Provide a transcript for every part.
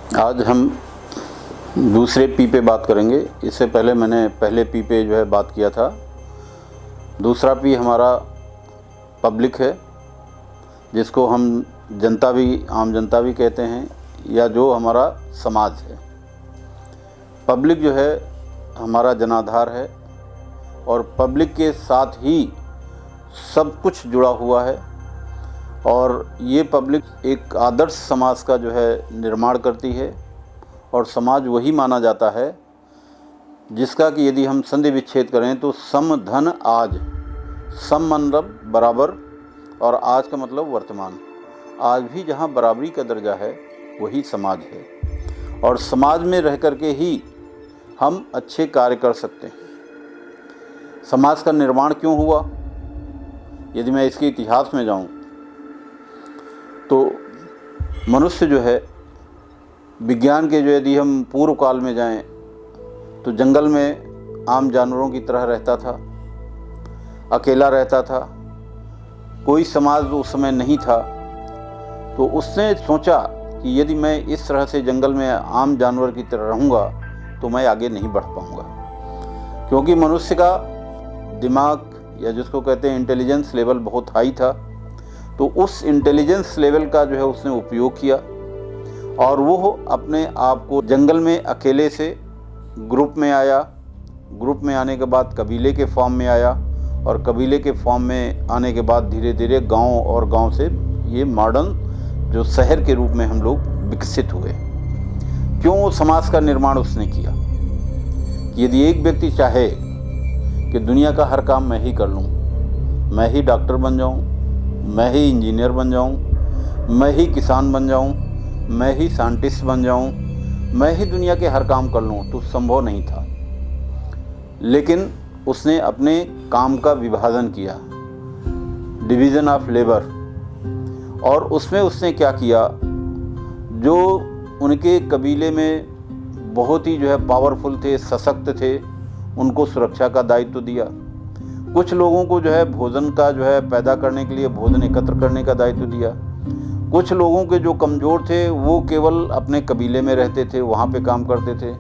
आज हम दूसरे पी पे बात करेंगे। इससे पहले मैंने पहले पी पे जो है बात किया था। दूसरा पी हमारा पब्लिक है, जिसको हम जनता भी, आम जनता भी कहते हैं, या जो हमारा समाज है। पब्लिक जो है हमारा जनाधार है और पब्लिक के साथ ही सब कुछ जुड़ा हुआ है। और ये पब्लिक एक आदर्श समाज का जो है निर्माण करती है। और समाज वही माना जाता है जिसका कि यदि हम संधि विच्छेद करें तो सम धन आज, सम मतलब बराबर और आज का मतलब वर्तमान। आज भी जहाँ बराबरी का दर्जा है वही समाज है। और समाज में रह कर के ही हम अच्छे कार्य कर सकते हैं। समाज का निर्माण क्यों हुआ, यदि मैं इसके इतिहास में जाऊं तो मनुष्य जो है विज्ञान के जो, यदि हम पूर्व काल में जाएं तो जंगल में आम जानवरों की तरह रहता था, अकेला रहता था, कोई समाज उस समय नहीं था। तो उसने सोचा कि यदि मैं इस तरह से जंगल में आम जानवर की तरह रहूँगा तो मैं आगे नहीं बढ़ पाऊँगा, क्योंकि मनुष्य का दिमाग या जिसको कहते हैं इंटेलिजेंस लेवल बहुत हाई था। तो उस इंटेलिजेंस लेवल का जो है उसने उपयोग किया और वो अपने आप को जंगल में अकेले से ग्रुप में आया। ग्रुप में आने के बाद कबीले के फॉर्म में आया और कबीले के फॉर्म में आने के बाद धीरे धीरे गांव और गांव से ये मॉडर्न जो शहर के रूप में हम लोग विकसित हुए। क्यों समाज का निर्माण उसने किया? यदि एक व्यक्ति चाहे कि दुनिया का हर काम मैं ही कर लूँ, मैं ही डॉक्टर बन जाऊँ, मैं ही इंजीनियर बन जाऊं, मैं ही किसान बन जाऊं, मैं ही साइंटिस्ट बन जाऊं, मैं ही दुनिया के हर काम कर लूं, तो संभव नहीं था। लेकिन उसने अपने काम का विभाजन किया, डिवीज़न ऑफ लेबर। और उसमें उसने क्या किया, जो उनके कबीले में बहुत ही जो है पावरफुल थे, सशक्त थे, उनको सुरक्षा का दायित्व दिया। कुछ लोगों को जो है भोजन का जो है पैदा करने के लिए भोजन एकत्र करने का दायित्व दिया। कुछ लोगों के जो कमज़ोर थे वो केवल अपने कबीले में रहते थे, वहाँ पे काम करते थे।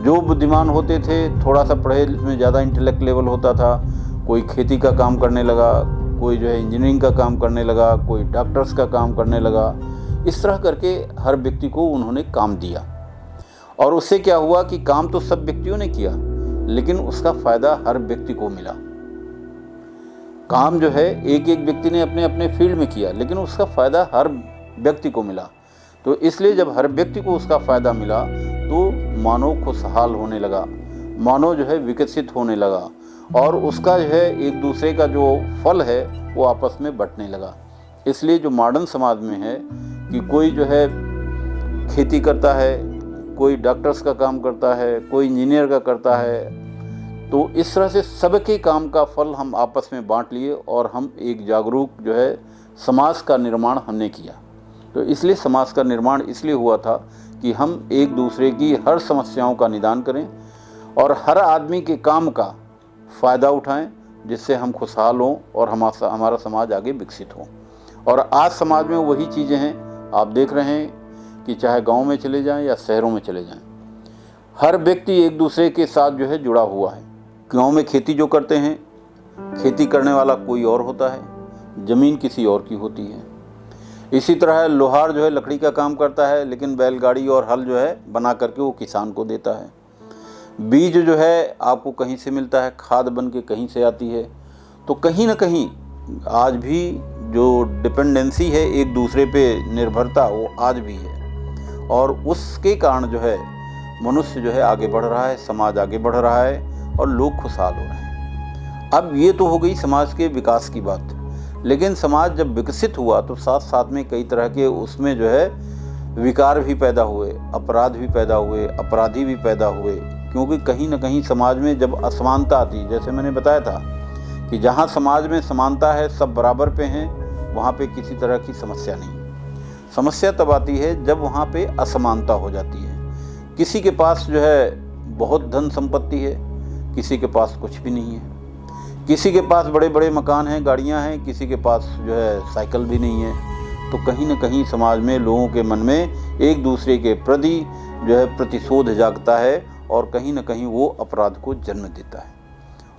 जो बुद्धिमान होते थे, थोड़ा सा पढ़े में ज़्यादा इंटेलेक्ट लेवल होता था, कोई खेती का काम करने लगा, कोई जो है इंजीनियरिंग का काम करने लगा, कोई डॉक्टर्स का काम करने लगा। इस तरह करके हर व्यक्ति को उन्होंने काम दिया। और उससे क्या हुआ कि काम तो सब व्यक्तियों ने किया, लेकिन उसका फ़ायदा हर व्यक्ति को मिला। काम जो है एक एक व्यक्ति ने अपने अपने फील्ड में किया, लेकिन उसका फ़ायदा हर व्यक्ति को मिला। तो इसलिए जब हर व्यक्ति को उसका फ़ायदा मिला तो मानव खुशहाल होने लगा, मानव जो है विकसित होने लगा और उसका जो है एक दूसरे का जो फल है वो आपस में बंटने लगा। इसलिए जो मॉडर्न समाज में है कि कोई जो है खेती करता है, कोई डॉक्टर्स का काम करता है, कोई इंजीनियर का करता है, तो इस तरह से सबके काम का फल हम आपस में बांट लिए और हम एक जागरूक जो है समाज का निर्माण हमने किया। तो इसलिए समाज का निर्माण इसलिए हुआ था कि हम एक दूसरे की हर समस्याओं का निदान करें और हर आदमी के काम का फ़ायदा उठाएं, जिससे हम खुशहाल हों और हमारा समाज आगे विकसित हो। और आज समाज में वही चीज़ें हैं, आप देख रहे हैं कि चाहे गाँव में चले जाएँ या शहरों में चले जाएँ, हर व्यक्ति एक दूसरे के साथ जो है जुड़ा हुआ है। गाँव में खेती जो करते हैं, खेती करने वाला कोई और होता है, ज़मीन किसी और की होती है। इसी तरह लोहार जो है लकड़ी का काम करता है, लेकिन बैलगाड़ी और हल जो है बना करके वो किसान को देता है। बीज जो है आपको कहीं से मिलता है, खाद बन के कहीं से आती है। तो कहीं ना कहीं आज भी जो डिपेंडेंसी है, एक दूसरे पे निर्भरता, वो आज भी है। और उसके कारण जो है मनुष्य जो है आगे बढ़ रहा है, समाज आगे बढ़ रहा है और लोग खुशहाल हो रहे हैं। अब ये तो हो गई समाज के विकास की बात, लेकिन समाज जब विकसित हुआ तो साथ साथ में कई तरह के उसमें जो है विकार भी पैदा हुए, अपराध भी पैदा हुए, अपराधी भी पैदा हुए। क्योंकि कहीं ना कहीं समाज में जब असमानता आती, जैसे मैंने बताया था कि जहाँ समाज में समानता है, सब बराबर पे हैं, वहाँ पे किसी तरह की समस्या नहीं। समस्या तब आती है जब वहाँ पे असमानता हो जाती है। किसी के पास जो है बहुत धन संपत्ति है, किसी के पास कुछ भी नहीं है। किसी के पास बड़े बड़े मकान हैं, गाड़ियां हैं, किसी के पास जो है साइकिल भी नहीं है। तो कहीं ना कहीं समाज में लोगों के मन में एक दूसरे के प्रति जो है प्रतिशोध जागता है और कहीं ना कहीं वो अपराध को जन्म देता है।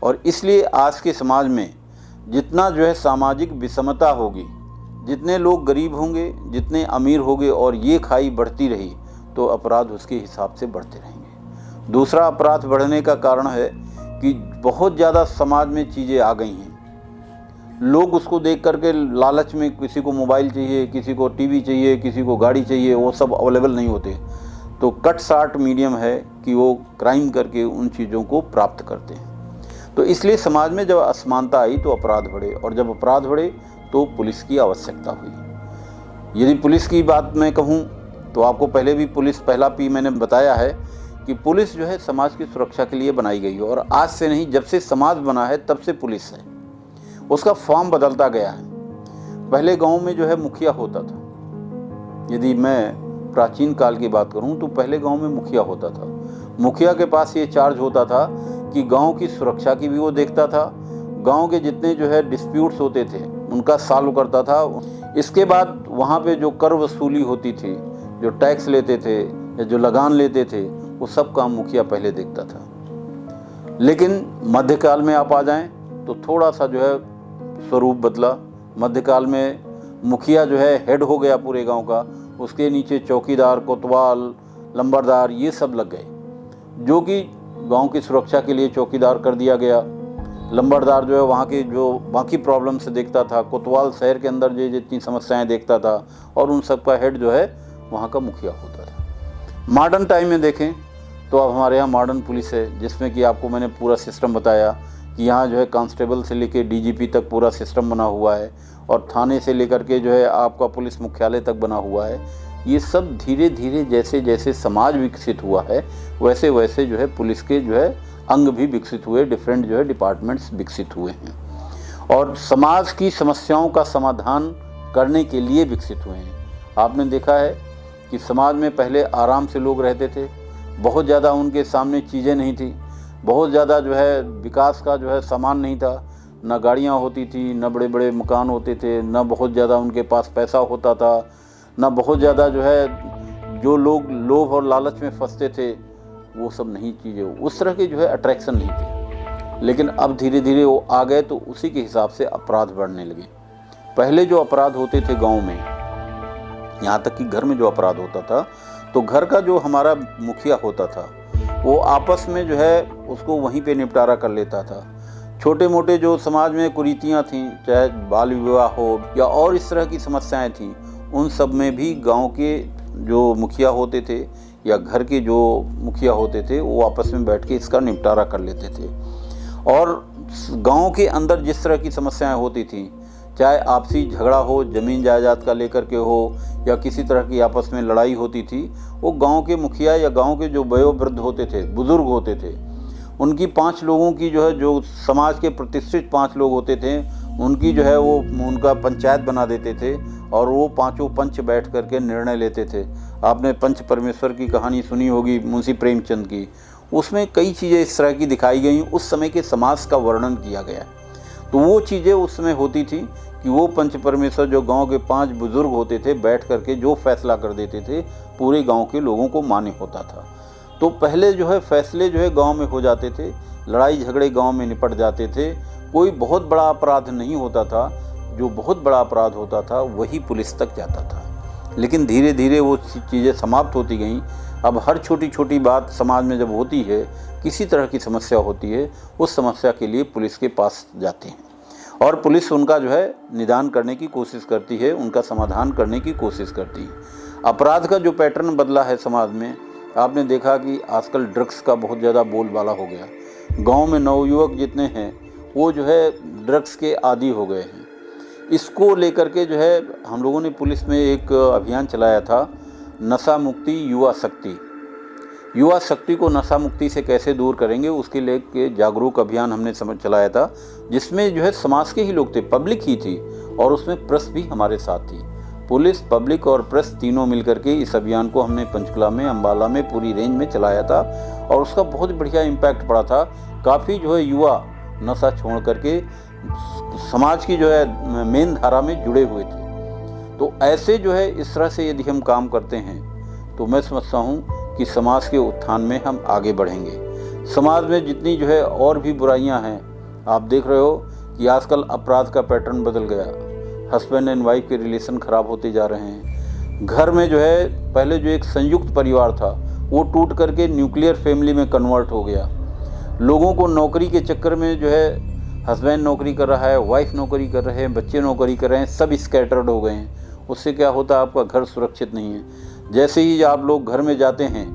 और इसलिए आज के समाज में जितना जो है सामाजिक विषमता होगी, जितने लोग गरीब होंगे, जितने अमीर होंगे और ये खाई बढ़ती रही तो अपराध उसके हिसाब से बढ़ते रहेंगे। दूसरा अपराध बढ़ने का कारण है कि बहुत ज़्यादा समाज में चीज़ें आ गई हैं। लोग उसको देख करके लालच में, किसी को मोबाइल चाहिए, किसी को टीवी चाहिए, किसी को गाड़ी चाहिए, वो सब अवेलेबल नहीं होते, तो कट शार्ट मीडियम है कि वो क्राइम करके उन चीज़ों को प्राप्त करते हैं। तो इसलिए समाज में जब असमानता आई तो अपराध बढ़े, और जब अपराध बढ़े तो पुलिस की आवश्यकता हुई। यदि पुलिस की बात मैं कहूँ तो आपको पहले भी पुलिस, पहला पी मैंने बताया है कि पुलिस जो है समाज की सुरक्षा के लिए बनाई गई है, और आज से नहीं, जब से समाज बना है तब से पुलिस है। उसका फॉर्म बदलता गया है। पहले गांव में जो है मुखिया होता था। यदि मैं प्राचीन काल की बात करूं तो पहले गांव में मुखिया होता था। मुखिया के पास ये चार्ज होता था कि गांव की सुरक्षा की भी वो देखता था, गांव के जितने जो है डिस्प्यूट्स होते थे उनका सॉल्व करता था। इसके बाद वहाँ पे जो कर वसूली होती थी, जो टैक्स लेते थे या जो लगान लेते थे, वो सब काम मुखिया पहले देखता था। लेकिन मध्यकाल में आप आ जाएं तो थोड़ा सा जो है स्वरूप बदला। मध्यकाल में मुखिया जो है हेड हो गया पूरे गांव का, उसके नीचे चौकीदार, कोतवाल, लंबरदार ये सब लग गए, जो कि गांव की सुरक्षा के लिए चौकीदार कर दिया गया। लंबरदार जो है वहाँ की जो बाकी प्रॉब्लम से देखता था, कोतवाल शहर के अंदर जो जितनी समस्याएं देखता था, और उन सब का हेड जो है वहाँ का मुखिया होता था। मॉडर्न टाइम में देखें तो अब हमारे यहाँ मॉडर्न पुलिस है, जिसमें कि आपको मैंने पूरा सिस्टम बताया कि यहाँ जो है कांस्टेबल से लेकर डीजीपी तक पूरा सिस्टम बना हुआ है, और थाने से लेकर के जो है आपका पुलिस मुख्यालय तक बना हुआ है। ये सब धीरे धीरे जैसे जैसे समाज विकसित हुआ है वैसे वैसे जो है पुलिस के जो है अंग भी विकसित हुए, डिफरेंट जो है डिपार्टमेंट्स विकसित हुए हैं, और समाज की समस्याओं का समाधान करने के लिए विकसित हुए हैं। आपने देखा है कि समाज में पहले आराम से लोग रहते थे, बहुत ज़्यादा उनके सामने चीज़ें नहीं थी, बहुत ज़्यादा जो है विकास का जो है सामान नहीं था, ना गाड़ियाँ होती थी, ना बड़े बड़े मकान होते थे, ना बहुत ज़्यादा उनके पास पैसा होता था, ना बहुत ज़्यादा जो है जो लोग लोभ और लालच में फंसते थे, वो सब नहीं चीज़ें, उस तरह के जो है अट्रैक्शन नहीं थे। लेकिन अब धीरे धीरे वो आ गए तो उसी के हिसाब से अपराध बढ़ने लगे। पहले जो अपराध होते थे गाँव में, यहाँ तक कि घर में जो अपराध होता था, तो घर का जो हमारा मुखिया होता था वो आपस में जो है उसको वहीं पे निपटारा कर लेता था। छोटे मोटे जो समाज में कुरीतियाँ थीं, चाहे बाल विवाह हो या और इस तरह की समस्याएं थीं, उन सब में भी गांव के जो मुखिया होते थे या घर के जो मुखिया होते थे वो आपस में बैठ के इसका निपटारा कर लेते थे। और गांव के अंदर जिस तरह की समस्याएं होती थीं, चाहे आपसी झगड़ा हो, ज़मीन जायदाद का लेकर के हो, या किसी तरह की आपस में लड़ाई होती थी, वो गांव के मुखिया या गांव के जो वयोवृद्ध होते थे, बुज़ुर्ग होते थे, उनकी 5 लोगों की जो है, जो समाज के प्रतिष्ठित 5 लोग होते थे, उनकी जो है वो उनका पंचायत बना देते थे, और वो 5 पंच बैठ करके निर्णय लेते थे। आपने पंच परमेश्वर की कहानी सुनी होगी मुंशी प्रेमचंद की, उसमें कई चीज़ें इस तरह की दिखाई गई, उस समय के समाज का वर्णन किया गया। तो वो चीज़ें उस समय होती थी कि वो पंच परमेश्वर जो गांव के 5 बुजुर्ग होते थे बैठ करके जो फैसला कर देते थे पूरे गांव के लोगों को मान्य होता था। तो पहले जो है फैसले जो है गांव में हो जाते थे, लड़ाई झगड़े गांव में निपट जाते थे, कोई बहुत बड़ा अपराध नहीं होता था, जो बहुत बड़ा अपराध होता था वही पुलिस तक जाता था। लेकिन धीरे धीरे वो चीज़ें समाप्त होती गईं। अब हर छोटी छोटी बात समाज में जब होती है, किसी तरह की समस्या होती है, उस समस्या के लिए पुलिस के पास जाते हैं, और पुलिस उनका जो है निदान करने की कोशिश करती है, उनका समाधान करने की कोशिश करती है। अपराध का जो पैटर्न बदला है समाज में, आपने देखा कि आजकल ड्रग्स का बहुत ज़्यादा बोलबाला हो गया। गांव में नवयुवक जितने हैं वो जो है ड्रग्स के आदी हो गए हैं। इसको लेकर के जो है हम लोगों ने पुलिस में एक अभियान चलाया था, नशा मुक्ति युवा शक्ति। युवा शक्ति को नशा मुक्ति से कैसे दूर करेंगे उसके लिए जागरूक अभियान हमने चलाया था, जिसमें जो है समाज के ही लोग थे, पब्लिक ही थी, और उसमें प्रेस भी हमारे साथ थी। पुलिस, पब्लिक और प्रेस तीनों मिलकर के इस अभियान को हमने पंचकुला में, अम्बाला में, पूरी रेंज में चलाया था, और उसका बहुत बढ़िया इम्पैक्ट पड़ा था। काफ़ी जो है युवा नशा छोड़ करके समाज की जो है मेन धारा में जुड़े हुए थे। तो ऐसे जो है इस तरह से यदि हम काम करते हैं तो मैं समझता हूँ कि समाज के उत्थान में हम आगे बढ़ेंगे। समाज में जितनी जो है और भी बुराइयां हैं, आप देख रहे हो कि आजकल अपराध का पैटर्न बदल गया, हस्बैंड एंड वाइफ के रिलेशन ख़राब होते जा रहे हैं। घर में जो है पहले जो एक संयुक्त परिवार था वो टूट करके न्यूक्लियर फैमिली में कन्वर्ट हो गया। लोगों को नौकरी के चक्कर में जो है हस्बैंड नौकरी कर रहा है, वाइफ नौकरी कर रहे हैं, बच्चे नौकरी कर रहे हैं, सब स्कैटर्ड हो गए हैं। उससे क्या होता है, आपका घर सुरक्षित नहीं है। जैसे ही आप लोग घर में जाते हैं,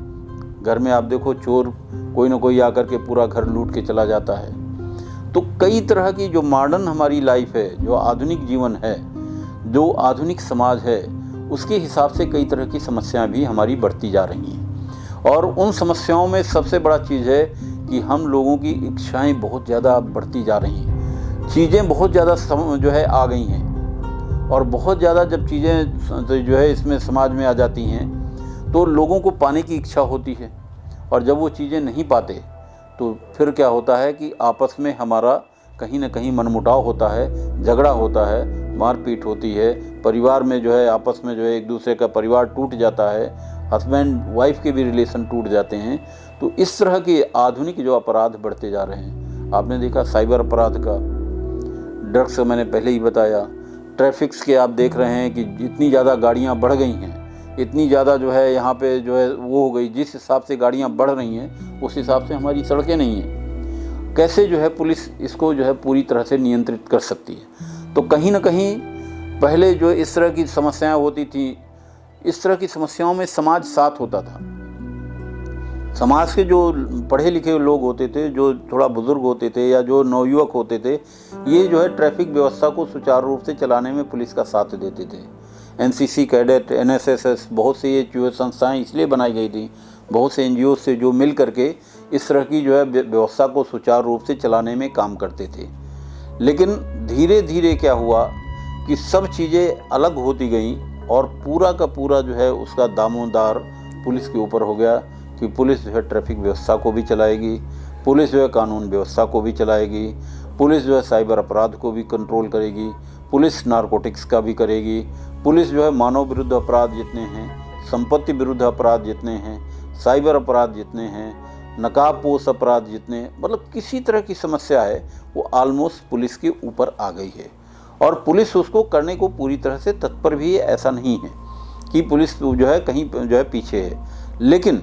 घर में आप देखो चोर कोई ना कोई आकर के पूरा घर लूट के चला जाता है। तो कई तरह की जो मॉडर्न हमारी लाइफ है, जो आधुनिक जीवन है, जो आधुनिक समाज है, उसके हिसाब से कई तरह की समस्याएं भी हमारी बढ़ती जा रही हैं। और उन समस्याओं में सबसे बड़ा चीज़ है कि हम लोगों की इच्छाएं बहुत ज़्यादा बढ़ती जा रही हैं। चीज़ें बहुत ज़्यादा जो है आ गई हैं, और बहुत ज़्यादा जब चीज़ें जो है इसमें समाज में आ जाती हैं तो लोगों को पाने की इच्छा होती है, और जब वो चीज़ें नहीं पाते तो फिर क्या होता है कि आपस में हमारा कहीं ना कहीं मनमुटाव होता है, झगड़ा होता है, मारपीट होती है, परिवार में जो है आपस में जो है एक दूसरे का परिवार टूट जाता है, हस्बैंड वाइफ के भी रिलेशन टूट जाते हैं। तो इस तरह के आधुनिक जो अपराध बढ़ते जा रहे हैं, आपने देखा साइबर अपराध का, ड्रग्स का मैंने पहले ही बताया, ट्रैफिक्स के आप देख रहे हैं कि इतनी ज़्यादा गाड़ियाँ बढ़ गई हैं, इतनी ज़्यादा जो है यहाँ पे जो है वो हो गई, जिस हिसाब से गाड़ियाँ बढ़ रही हैं उस हिसाब से हमारी सड़कें नहीं हैं। कैसे जो है पुलिस इसको जो है पूरी तरह से नियंत्रित कर सकती है? तो कहीं ना कहीं पहले जो इस तरह की समस्याएं होती थी, इस तरह की समस्याओं में समाज साथ होता था। समाज के जो पढ़े लिखे लोग होते थे, जो थोड़ा बुजुर्ग होते थे या जो नवयुवक होते थे, ये जो है ट्रैफिक व्यवस्था को सुचारू रूप से चलाने में पुलिस का साथ देते थे। एनसीसी कैडेट, एनएसएस, बहुत से ये जो संस्थाएं इसलिए बनाई गई थी, बहुत से एनजीओ से जो मिल करके इस तरह की जो है व्यवस्था को सुचारू रूप से चलाने में काम करते थे। लेकिन धीरे धीरे क्या हुआ कि सब चीज़ें अलग होती गई और पूरा का पूरा जो है उसका दामोदार पुलिस के ऊपर हो गया कि पुलिस जो है ट्रैफिक व्यवस्था को भी चलाएगी, पुलिस जो है कानून व्यवस्था को भी चलाएगी, पुलिस जो है साइबर अपराध को भी कंट्रोल करेगी, पुलिस नारकोटिक्स का भी करेगी, पुलिस जो है मानव विरुद्ध अपराध जितने हैं, संपत्ति विरुद्ध अपराध जितने हैं, साइबर अपराध जितने हैं, नकाबपोश अपराध जितने, मतलब किसी तरह की समस्या है वो ऑलमोस्ट पुलिस के ऊपर आ गई है। और पुलिस उसको करने को पूरी तरह से तत्पर भी है, ऐसा नहीं है कि पुलिस जो है कहीं जो है पीछे है। लेकिन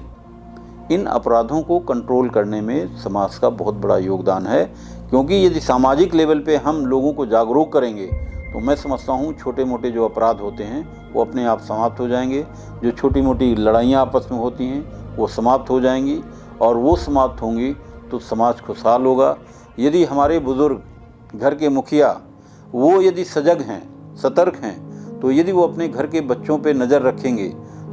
इन अपराधों को कंट्रोल करने में समाज का बहुत बड़ा योगदान है, क्योंकि यदि सामाजिक लेवल पे हम लोगों को जागरूक करेंगे तो मैं समझता हूँ छोटे मोटे जो अपराध होते हैं वो अपने आप समाप्त हो जाएंगे। जो छोटी मोटी लड़ाइयाँ आपस में होती हैं वो समाप्त हो जाएंगी, और वो समाप्त होंगी तो समाज खुशहाल होगा। यदि हमारे बुज़ुर्ग, घर के मुखिया, वो यदि सजग हैं, सतर्क हैं, तो यदि वो अपने घर के बच्चों पे नज़र रखेंगे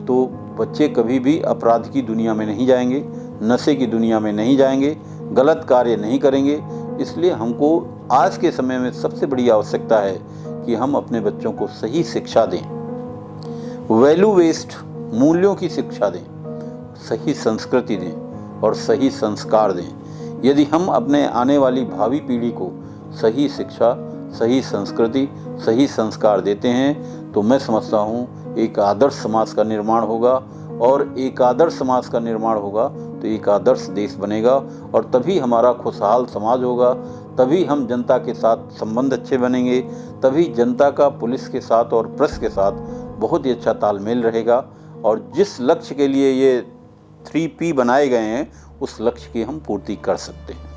तो बच्चे कभी भी अपराध की दुनिया में नहीं जाएंगे, नशे की दुनिया में नहीं जाएंगे, गलत कार्य नहीं करेंगे। इसलिए हमको आज के समय में सबसे बड़ी आवश्यकता है कि हम अपने बच्चों को सही शिक्षा दें, वैल्यू बेस्ड मूल्यों की शिक्षा दें, सही संस्कृति दें और सही संस्कार दें। यदि हम अपने आने वाली भावी पीढ़ी को सही शिक्षा, सही संस्कृति, सही संस्कार देते हैं तो मैं समझता हूँ एक आदर्श समाज का निर्माण होगा, और एक आदर्श समाज का निर्माण होगा तो एक आदर्श देश बनेगा, और तभी हमारा खुशहाल समाज होगा, तभी हम जनता के साथ संबंध अच्छे बनेंगे, तभी जनता का पुलिस के साथ और प्रेस के साथ बहुत ही अच्छा तालमेल रहेगा, और जिस लक्ष्य के लिए ये 3P बनाए गए हैं उस लक्ष्य की हम पूर्ति कर सकते हैं।